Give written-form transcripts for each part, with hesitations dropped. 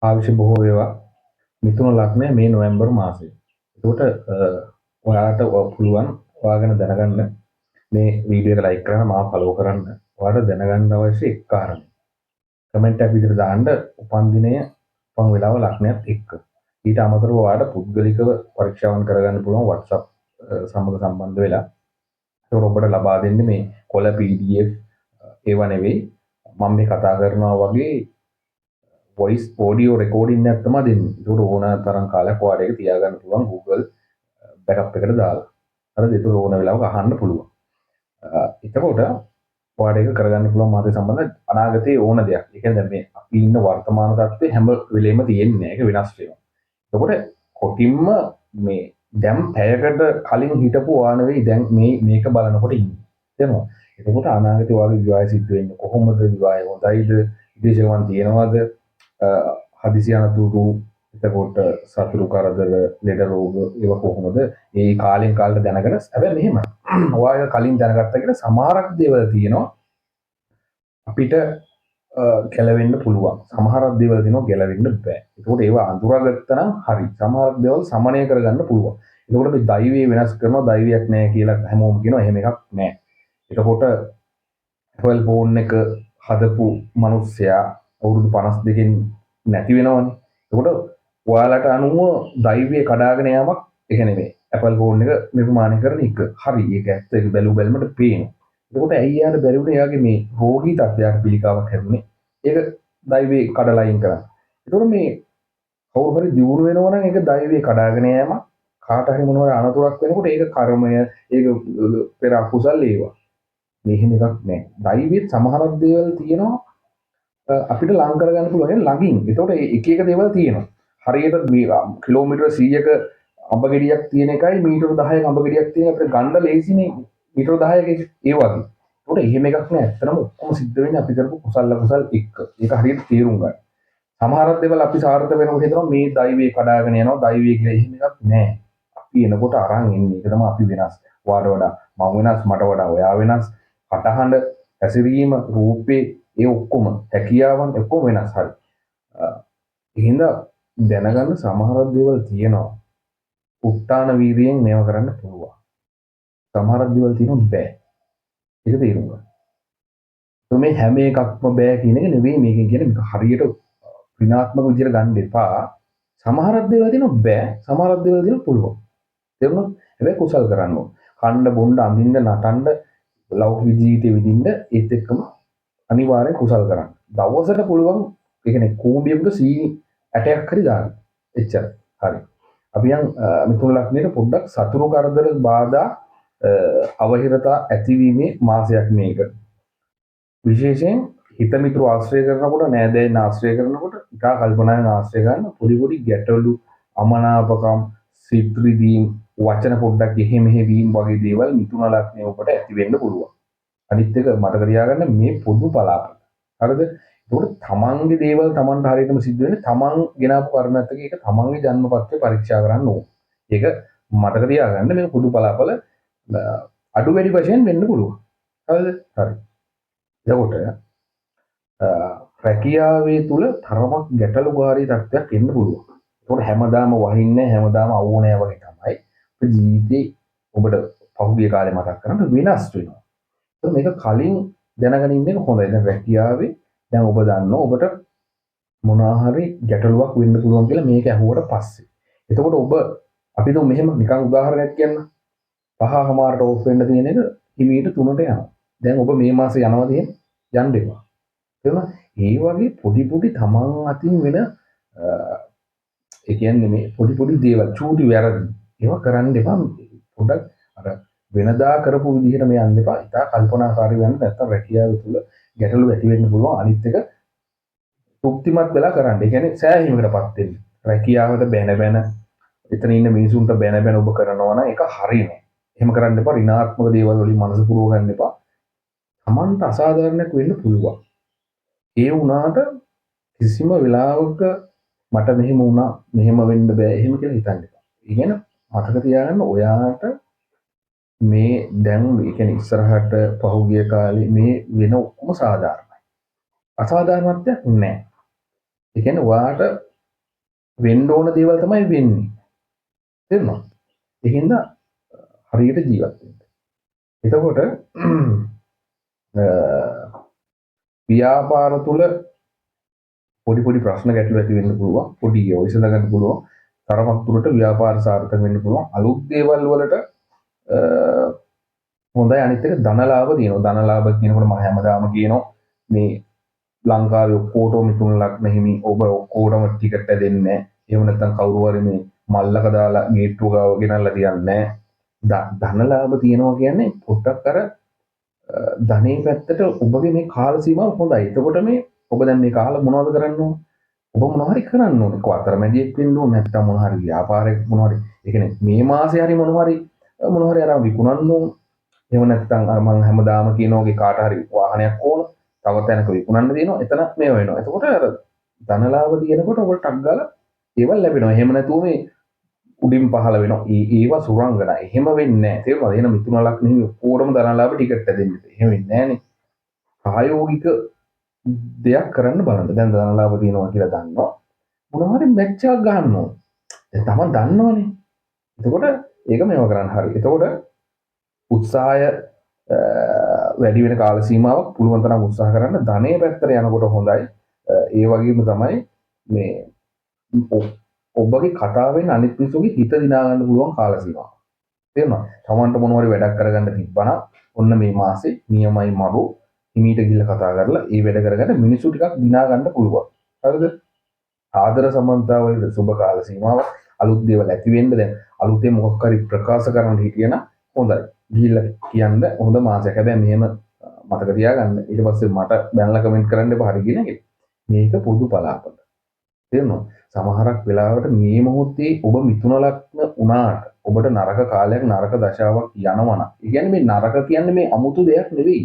ආවිෂ බොහෝ වේවා මිථුන ලග්නය මේ නොවැම්බර් මාසයේ. එතකොට ඔයාලට පුළුවන් ඔයාගෙන දැනගන්න මේ වීඩියෝ එක ලයික් කරන්න මාව ෆලෝ කරන්න. ඔයාලට දැනගන්න අවශ්‍ය එක් කාරණයක්. කමෙන්ට් එකක් විදිහට දාන්න උපන් දිනය උපන් වෙලාව ලග්නයත් එක්ක. ඊට අමතරව ඔයාලට පුද්ගලිකව පරීක්ෂාවන් කරගන්න පුළුවන් WhatsApp සමග සම්බන්ධ වෙලා. ඒක ඔබට ලබා දෙන්නේ මේ කොළ PDF ඒවා නෙවෙයි. මම මේ කතා කරනවා වගේ වොයිස් ඔඩියෝ රෙකෝඩින් එකක් තමයි දෙන්නේ. ඒකට ඕන තරම් කාලයක් ඔයාලට ඒක තියාගන්න පුළුවන් Google බෑකප් එකට දාලා. හරිද? ඒක ඕන වෙලාවක අහන්න පුළුවන්. එතකොට ඔයාලට ඒක කරගන්න පුළුවන් මාතෘ සම්බන්ධ අනාගතයේ ඕන දෙයක්. ඒ කියන්නේ දැන් මේ අපි ඉන්න වර්තමාන තත්ත්වයේ හැම වෙලෙම තියෙන්නේ නැහැ. ඒක වෙනස් වෙනවා. එතකොට කොටින්ම මේ දැන් පැයකට කලින් හිටපු ඔයා නෙවෙයි දැන් මේක බලනකොට ඉන්නේ. තේරෙනවද? එතකොට අනාගතේ ඔයාගේ විවාහය සිද්ධ වෙන්නේ කොහොමද? විවාහය හොඳයිද? විදේශගමන් තියෙනවද? හදිසි අනතුරු එතකොට සතුරු කරදර ලෙඩ රෝග ඒවා කොහොමද ඒ කාලෙන් කාලට දැනගෙන හැබැයි මෙහෙම ඔයාලා කලින් දැනගත්තා කියලා සමහරක් දේවල් තියෙනවා අපිට ගැලවෙන්න පුළුවන් සමහරක් දේවල් තියෙනවා ගැලවෙන්න බෑ ඒකට ඒවා අඳුරගත්තා නම් හරි සමහරක් දේවල් සමනය කරගන්න පුළුවන් ඒකට මේ දෛවය වෙනස් කරනවා දෛවයක් නැහැ කියලා හැමෝම කියනවා එහෙම එකක් නැහැ එතකොට Apple phone එක හදපු මිනිස්සයා අවුරුදු 52කින් නැති වෙනවනේ. එතකොට ඔයාලට අනුව දෛවයේ කඩාගෙන යාමක් ඒක නෙමෙයි. Apple phone එක නිර්මාණය කරන එක. හරි. ඒක ඇත්ත. ඒක බැලුමට පේනවා. එතකොට ඇයි යාට බැරි වුණේ යාගේ මේ රෝගී තත්ත්වයක් පිළිකාවක් හැදුනේ. ඒක දෛවයේ කඩලා අයින් කරන්න. එතකොට මේ කවුරු හරි දියුණු වෙනවා නම් ඒක දෛවයේ කඩාගෙන යෑම කාට හරි මොනවා අනතුරක් වෙනකොට ඒක කර්මය ඒක පෙර අකුසල් ඒවා. මෙහෙම එකක් නැහැ. දෛවයේ සමහරක් දේවල් තියෙනවා අපිට ලං කරගන්න පුළුවන් ළඟින්. ඒතකොට එක එක දේවල් තියෙනවා. හරියට කිලෝමීටර 100ක අඹ ගෙඩියක් තියෙන එකයි මීටර 10ක අඹ ගෙඩියක් තියෙන අපිට ගන්න ලේසිනේ මීටර 10ක ඒ වගේ. ඒතකොට එහෙම එකක් නෑ. ඇත්තටම ඔක්කොම සිද්ධ වෙන්නේ අපි කරපු කුසල එක්ක. ඒක හරියට තේරුම් ගන්න. සමහරක් දේවල් අපි සාර්ථක වෙනකොට හිතනවා මේ දෛවයේ කඩාගෙන යනවා දෛවයේ කියලා එහෙම එකක් නෑ. අපි එනකොට අරන් එන්නේ. ඒක තමයි අපි වෙනස්. ඔයාට වඩා මම වෙනස් මට වඩා ඔයා වෙනස්. කටහඬ හැසිරීම රූපේ ඒ ඔක්කොම හැකියාවන් ඔක්කොම වෙනස් හරි. එහෙනම් දැනගන්න සමහර දේවල් තියෙනවා. උත්තාන වීර්යයෙන් මේව කරන්න පුළුවන්. සමහර දේවල් තියෙනවා බෑ. ඒක තේරුම් ගන්න. මේ හැම එකක්ම බෑ කියන එක නෙවෙයි මේකෙන් කියන්නේ මේක හරියට විනාත්මක විදිහට ගන්න එපා. සමහර දේවල් තියෙනවා බෑ. සමහර දේවල් තියෙනවා පුළුවන්. තේරුණාද? හැබැයි කුසල් කරන්න ඕන. කණ්ඩ බොණ්ඩ අඳින්න නටන්න ලෞකික ජීවිතේ විඳින්න ඒත් එක්කම අනිවාර්යෙන් කුසල් කරන්න. දවසට පුළුවන් ඒ කියන්නේ කූඹියකට සීනි ඇටයක් හරි දාන්න. එච්චර. හරි. අපි යන් මිථුන ලග්නයේ පොඩ්ඩක් සතුරු කරදර බාධා අවහිරතා ඇතිවීමේ මාසයක් මේක. විශේෂයෙන් හිත මිතුරු ආශ්‍රය කරනකොට නෑදෑයන් ආශ්‍රය කරනකොට ඉතා කල්පනාවෙන් ආශ්‍රය ගන්න පොඩි පොඩි ගැටලු අමනාපකම් සිත්‍රිදීම් වචන පොඩ්ඩක් එහෙ මෙහෙ වීම වගේ දේවල් මිථුන ලග්නයේ ඔබට ඇති වෙන්න පුළුවන්. අනිත් එක මතක තියාගන්න මේ පොදු බලාපොරොත්තු. හරිද? ඒකට තමන්ගේ දේවල් තමන්ට හරියටම සිද්ධ වෙන්නේ තමන් ගෙනාපු කර්මයත් එක්ක ඒක තමන්ගේ ජන්මපත්‍රය පරීක්ෂා කරන්න ඕන. ඒක මතක තියාගන්න මේ පොදු බලාපොල අඩු වැඩි වශයෙන් වෙන්න පුළුවන්. හරිද? හරි. එතකොට රැකියාවේ තුල තරමක් ගැටලුකාරී තත්ත්වයක් එන්න පුළුවන්. ඒකට හැමදාම වහින්නේ හැමදාම අවුනේ වගේ තමයි. අපේ ජීවිතේ ඔබට පහුගිය කාලේ මතක් කරන්න වෙනස් වෙනවා. මේක කලින් දැනගෙන ඉන්න එක හොඳයි. දැන් රැකියාවේ දැන් ඔබ දන්නවා ඔබට මොනවා හරි ගැටලුවක් වෙන්න පුළුවන් කියලා මේක ඇහුවට පස්සේ. එතකොට ඔබ අපි දුම් මෙහෙම නිකන් උදාහරණයක් කියන්න. 5:00මාරට ඕෆ් වෙන්න තියෙන එක හිමීට 3ට යනවා. දැන් ඔබ මේ මාසේ යනවා තියෙන්නේ යන්න එපා. තේරුණා? ඒ වගේ පොඩි පොඩි තමන් අතින් වෙන ඒ කියන්නේ මේ පොඩි පොඩි දේවල් චූටි වැරදි ඒවා කරන්න එපා. පොඩක් අර වෙනදා කරපු විදිහට මේ යන්න එපා. ඉතා කල්පනාකාරී වෙන්න නැත්තම් රැකියාව තුළ ගැටලු ඇති වෙන්න පුළුවන්. අනිත් එක තෘප්තිමත් වෙලා කරන්න. ඒ කියන්නේ සෑහීමකටපත් වෙන්න. රැකියාවට බැන එතන ඉන්න මිනිසුන්ට බැන ඔබ කරනවා නම් ඒක හරියන්නේ. එහෙම කරන්න එපා. ඍණාත්මක දේවල් වලින් මනස පුරව ගන්න එපා. Tamanට අසාධාරණයක් වෙන්න පුළුවන්. ඒ වුණාට කිසිම වෙලාවක මට මෙහෙම වුණා මෙහෙම වෙන්න බෑ එහෙම කියලා හිතන්න එපා. ඒ කියන්නේ මතක තියාගන්න ඔයාට මේ දැන් ඒ කියන්නේ ඉස්සරහට පහුගිය කාලේ මේ වෙන ඔක්කොම සාධාරණයි. අසාධාරණත්වයක් නැහැ. ඒ කියන්නේ ඔයාට වෙන්න ඕන දේවල් තමයි වෙන්නේ. තේරුණා? ඒකින්ද හරියට ජීවත් වෙන්න. එතකොට ව්‍යාපාර තුල පොඩි ප්‍රශ්න ගැටලු ඇති වෙන්න පුළුවන්. පොඩි ඒවා විසඳ ගන්න පුළුවන්. තරමක් දුරට ව්‍යාපාර සාර්ථක වෙන්න පුළුවන්. අලුත් දේවල් වලට හොඳයි. අනිත් එක ධනලාභ තියෙනවා. ධනලාභ කියනකොට මම හැමදාම කියනවා මේ ලංකාවේ ඔක්කොටම මිතුන් ලග්න හිමි ඔබ ඔක්කොටම ටිකට් දෙන්නේ නැහැ. එහෙම නැත්නම් කවුරු හරි මේ මල්ලක දාලා ගේට්ටුව ගාව ගෙනල්ලා තියන්නේ නැහැ. ධනලාභ තියෙනවා කියන්නේ පොඩ්ඩක් අර ධනේ පැත්තට ඔබගේ මේ කාල සීමාව හොඳයි. එතකොට මේ ඔබ දැන් මේ කාල මොනවද කරන්න ඕන? ඔබ මොනවා හරි කරන්න ඕනේ. අතරමැදියෙක් වෙන්න ඕනේ. නැත්නම් මොනවා හරි ව්‍යාපාරයක් මොනවා හරි. ඒ කියන්නේ මේ මාසේ හරි මොනවා හරි අර විකුණන්න ඕනේ. එහෙම නැත්නම් අර මම හැමදාම කියන වගේ කාට හරි වාහනයක් ඕන. තව තැනක විකුණන්න දෙනවා. එතන මේ වෙනවා. එතකොට අර ධනලාභ තියෙනකොට ඔබට ටක් ගාලා ඒවල් ලැබෙනවා. එහෙම නැතුව මේ උඩින් පහළ වෙනවා. ඒවා සුරංගනා. එහෙම වෙන්නේ නැහැ. තේරුණාද? එහෙනම් මිතුන ලග්න හිමි ඔක්කොටම ධනලාභ ටිකට් දෙන්නේ. එහෙම වෙන්නේ නැහනේ. ප්‍රායෝගික දෙයක් කරන්න බලන්න. දැන් ධනලාභ තියෙනවා කියලා දන්නවා. මොනවා හරි මැච් එකක් ගන්න ඕන. දැන් තමයි දන්නවනේ. එතකොට ඒක මේව කරන්න හරි. එතකොට උත්සාහය වැඩි වෙන කාල සීමාවක් පුළුවන් තරම් උත්සාහ කරන්න. ධනයේ පැත්තට යනකොට හොඳයි. ඒ වගේම තමයි මේ ඔබගේ කතාවෙන් අනිත් මිනිස්සුගේ හිත දිනා ගන්න පුළුවන් කාල සීමාවක්. තේරුණා? තමන්ට මොනවාරි වැඩක් කරගන්න තිබ්බනම් ඔන්න මේ මාසේ නියමයි මරු හිමීට ගිහිල්ලා කතා කරලා ඒ වැඩ කරගන්න මිනිස්සු ටිකක් දිනා ගන්න පුළුවන්. හරිද? ආදර සම්බන්ධතාවවල සුබ කාල සීමාවක් අලුත් දේවල් ඇති වෙන්න දැන් අලුතෙන් මොකක් හරි ප්‍රකාශ කරන්න හිටියනම් හොඳයි. ගිහිල්ලා කියන්න හොඳ මාසයක්. හැබැයි මෙහෙම මතක තියාගන්න. ඊට පස්සේ මට බැනලා කමෙන්ට් කරන්න එපා හරි කියන එක. මේක පොදු පලාපත. තේරුණාද? සමහරක් වෙලාවට මේ මොහොතේ ඔබ මිතුන ලග්න වුණාට ඔබට නරක කාලයක් නරක දශාවක් යනවා නම්. ඒ කියන්නේ මේ නරක කියන්නේ මේ අමුතු දෙයක් නෙවෙයි.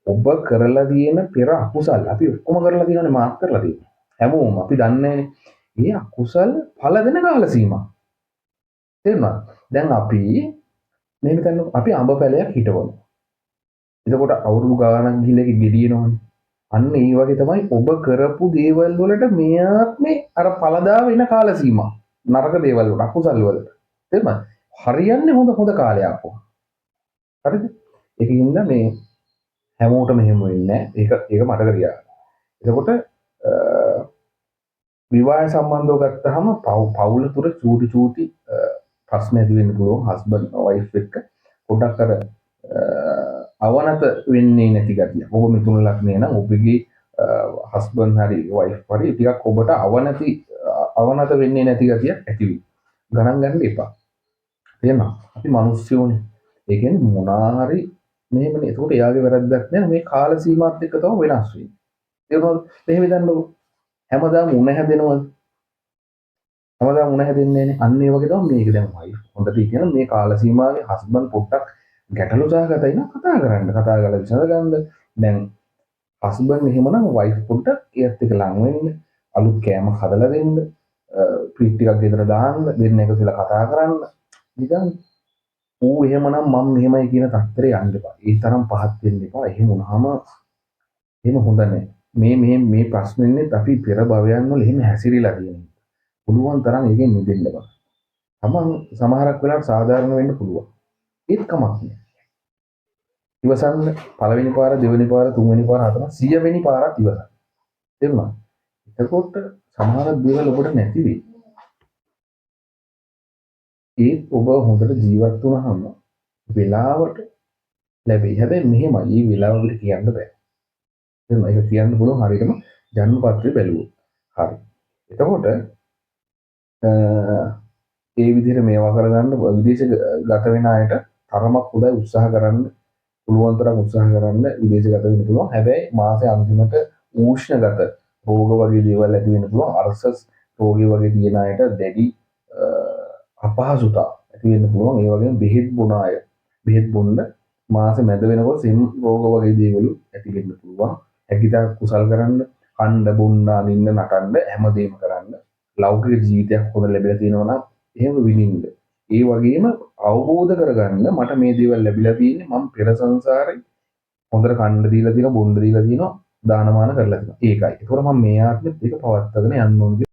ඔබ කරලා තියෙන පෙර අකුසල් අපි ඔක්කොම කරලා තියෙනනේ මාත් කරලා තියෙනවා. හැමෝම අපි දන්නේ මේ අකුසල් ඵල දෙන කාල සීමා. තේරුණාද? දැන් අපි මේ මෙතන අපි අඹ පැලයක් හිටවනවා. එතකොට අවුරුදු ගාණක් ගිහලා ඒක ගෙඩියනවනේ. අන්න ඒ වගේ තමයි ඔබ කරපු දේවල් වලට මෙයාත්මේ අර ඵලදා වෙන කාල සීමා. නරක දේවල් වලට අකුසල් වලට. තේරුණාද? හරියන්නේ හොඳ කාලයක් ආපුවා. හරිද? ඒකින්ද මේ හැමෝටම එහෙම වෙන්නේ නැහැ. ඒක මතක තියාගන්න. එතකොට විවාහ සම්බන්ධව ගත්තාම පවුල තුර චූටි ප්‍රශ්න ඇති වෙන්න පුළුවන් හස්බන්ඩ් වයිෆ් එක්ක. පොඩ්ඩක් අර අවනත වෙන්නේ නැති ගතිය. ඔබ මිතුන ලග්නේ නම් ඔබගේ හස්බන්ඩ් හරි වයිෆ් හරි ටිකක් ඔබට අවනත වෙන්නේ නැති ගතියක් ඇති වෙයි. ගණන් ගන්න එපා. තේරෙනවද? අපි මිනිස්සුනේ. ඒ කියන්නේ මොනවා හරි මෙහෙමනේ. ඒකට එයාගේ වැරද්දක් නෑ. මේ කාල සීමාවත් එක්ක තමයි වෙනස් වෙන්නේ. තේරුණාද? මෙහෙම හිතන්නකෝ. හැමදාම උණ හැදෙනවද? හැමදාම උණ හැදෙන්නේ නෑනේ. අන්න ඒ වගේ තමයි මේක දැන් වයිෆ් හොඳට කියන මේ කාල සීමාවේ හස්බන්ඩ් පොඩ්ඩක් ගැටලු සහගතයි නම් කතා කරලා විසඳ ගන්න. දැන් හස්බන්ඩ් එහෙමනම් වයිෆ් පොඩ්ඩක් ඒත් එක්ක ලං වෙන්න, අලුත් කෑම හදලා දෙන්න, ට්‍රීට් ටිකක් ගෙදර දාන්න, දෙන්න එකතුලා කතා කරන්න. නිකන් ඌ එහෙමනම් මම මෙහෙමයි කියන තත්ත්වයට යන්න එපා. ඒ තරම් පහත් වෙන්න එපා. එහෙම වුණාම එහෙම හොඳ නැහැ. මේ ප්‍රශ්නෙන්නේ අපි පෙර භවයන් වල එහෙම හැසිරීලා තියෙනවා. පුළුවන් තරම් ඒකෙන් මිදෙන්න බෑ. තමන් සමහරක් වෙලාවට සාධාරණ වෙන්න පුළුවන්. ඒත් කමක් නෑ. ඉවසන්න පළවෙනි පාර, දෙවෙනි පාර, තුන්වෙනි පාර, හතරවෙනි, 100 වෙනි පාරත් ඉවසන්න. තේරුණාද? එතකොට සමහර දේවල් ඔබට නැති වෙයි. ඒත් ඔබ හොඳට ජීවත් වුණාම වෙලාවට ලැබෙයි. හැබැයි මෙහෙමයි මේ වෙලාවට කියන්න බෑ. එහෙනම් ඒක කියන්න පුළුවන් හරියටම ජන්ම පත්‍රය බැලුවොත්. හරි. එතකොට ඒ විදිහට මේවා කරගන්න විදේශ ගත වෙන අයට තරමක් හොඳයි උත්සාහ කරන්න. පුළුවන් තරම් උත්සාහ කරන්න විදේශ ගත වෙන්න පුළුවන්. හැබැයි මාසේ අන්තිමට උෂ්ණගත රෝග වගේ දේවල් ඇති වෙන්න පුළුවන්. අර්සස් රෝගී වගේ තියෙන අයට දැඩි අපහසුතා ඇති වෙන්න පුළුවන්. ඒ වගේම බෙහෙත් බොන අය බෙහෙත් බොන්න මාසේ මැද වෙනකොට සෙම් රෝග වගේ දේවල් ඇති වෙන්න පුළුවන්. හැකිතා කුසල් කරන්න, කණ්ඩ බොන්න, අනින්න, නටන්න හැමදේම කරන්න. ලෞකික ජීවිතයක් හොඳ ලැබිලා තියෙනවා නම් එහෙම විඳින්න. ඒ වගේම අවබෝධ කරගන්න මට මේ දේවල් ලැබිලා තියෙන්නේ මම පෙර සංසාරේ හොඳට කන්න දීලා තියෙනවා, බොන්න දීලා තියෙනවා, දානමාන කරලා තියෙනවා. ඒකයි. ඒකෝර මම මේ ආත්මෙත් ඒක පවත්වාගෙන යන්න ඕනේ.